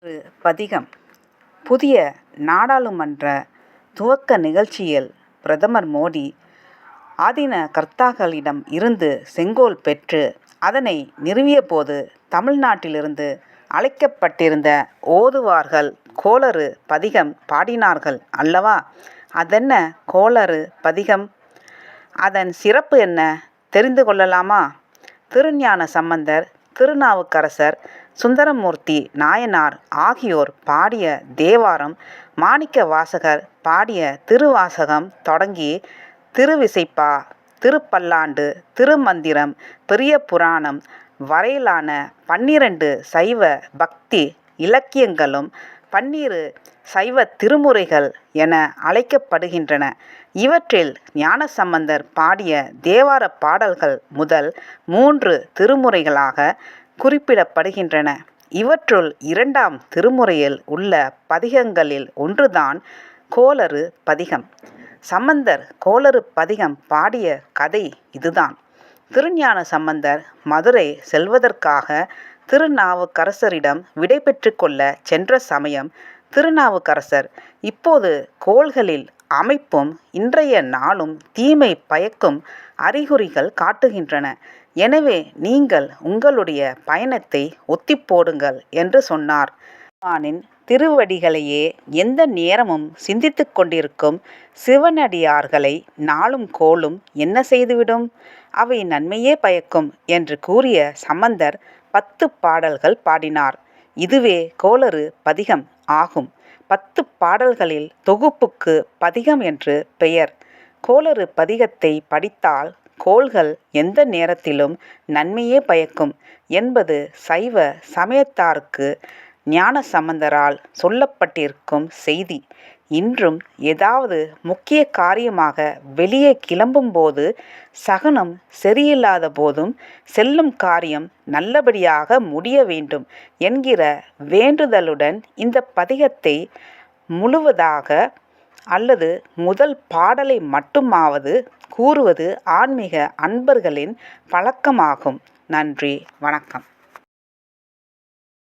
ஒரு பதிகம். புதிய நாடாளுமன்ற துவக்க நிகழ்ச்சியில் பிரதமர் மோடி ஆதீனகர்த்தாக்களிடம் இருந்து செங்கோல் பெற்று அதனை நிறுவியபோது தமிழ்நாட்டிலிருந்து அழைக்கப்பட்டிருந்த ஓதுவார்கள் கோளறு பதிகம் பாடினார்கள் அல்லவா? அதென்ன கோளறு பதிகம்? அதன் சிறப்பு என்ன தெரிந்து கொள்ளலாமா? திருஞான சம்பந்தர், திருநாவுக்கரசர், சுந்தரமூர்த்தி நாயனார் ஆகியோர் பாடிய தேவாரம், மாணிக்கவாசகர் பாடிய திருவாசகம் தொடங்கி திருவிசைப்பா, திருப்பல்லாண்டு, திருமந்திரம், பெரிய புராணம் வரையிலான 12 சைவ பக்தி இலக்கியங்களும் 12 சைவ திருமுறைகள் என அழைக்கப்படுகின்றன. இவற்றில் ஞானசம்பந்தர் பாடிய தேவார பாடல்கள் முதல் 3 திருமுறைகளாக குறிப்பிடப்படுகின்றன. இவற்றுள் 2ஆம் திருமுறையில் உள்ள பதிகங்களில் ஒன்றுதான் கோளறு பதிகம். சம்பந்தர் கோளறு பதிகம் பாடிய கதை இதுதான். திருஞான சம்பந்தர் மதுரை செல்வதற்காக திருநாவுக்கரசரிடம் விடை பெற்று கொள்ள சென்ற சமயம், திருநாவுக்கரசர், இப்போது கோள்களில் அமைப்பும் இன்றைய நாளும் தீமை பயக்கும் அறிகுறிகள் காட்டுகின்றன. எனவே நீங்கள் உங்களுடைய பயணத்தை ஒத்திப்போடுங்கள் என்று சொன்னார். பெருமானின் திருவடிகளையே எந்த நேரமும் சிந்தித்து கொண்டிருக்கும் சிவனடியார்களை நாளும் கோளும் என்ன செய்துவிடும்? அவை நன்மையே பயக்கும் என்று கூறிய சம்பந்தர் 10 பாடல்கள் பாடினார். இதுவே கோளறு பதிகம் ஆகும். 10 பாடல்களில் தொகுப்புக்கு பதிகம் என்று பெயர். கோளறு பதிகத்தை படித்தால் கோள்கள் எந்த நேரத்திலும் நன்மையே பயக்கும் என்பது சைவ சமயத்தாருக்கு ஞானசம்பந்தரால் சொல்லப்பட்டிருக்கும் செய்தி. இன்றும் ஏதாவது முக்கிய காரியமாக வெளியே கிளம்பும்போது, சகுனம் சரியில்லாத போதும் செல்லும் காரியம் நல்லபடியாக முடிய வேண்டும் என்கிற வேண்டுதலுடன் இந்த பதிகத்தை முழுவதாக அல்லது முதல் பாடலை மட்டுமாவது கூறுவது ஆன்மீக அன்பர்களின் பழக்கமாகும். நன்றி, வணக்கம்.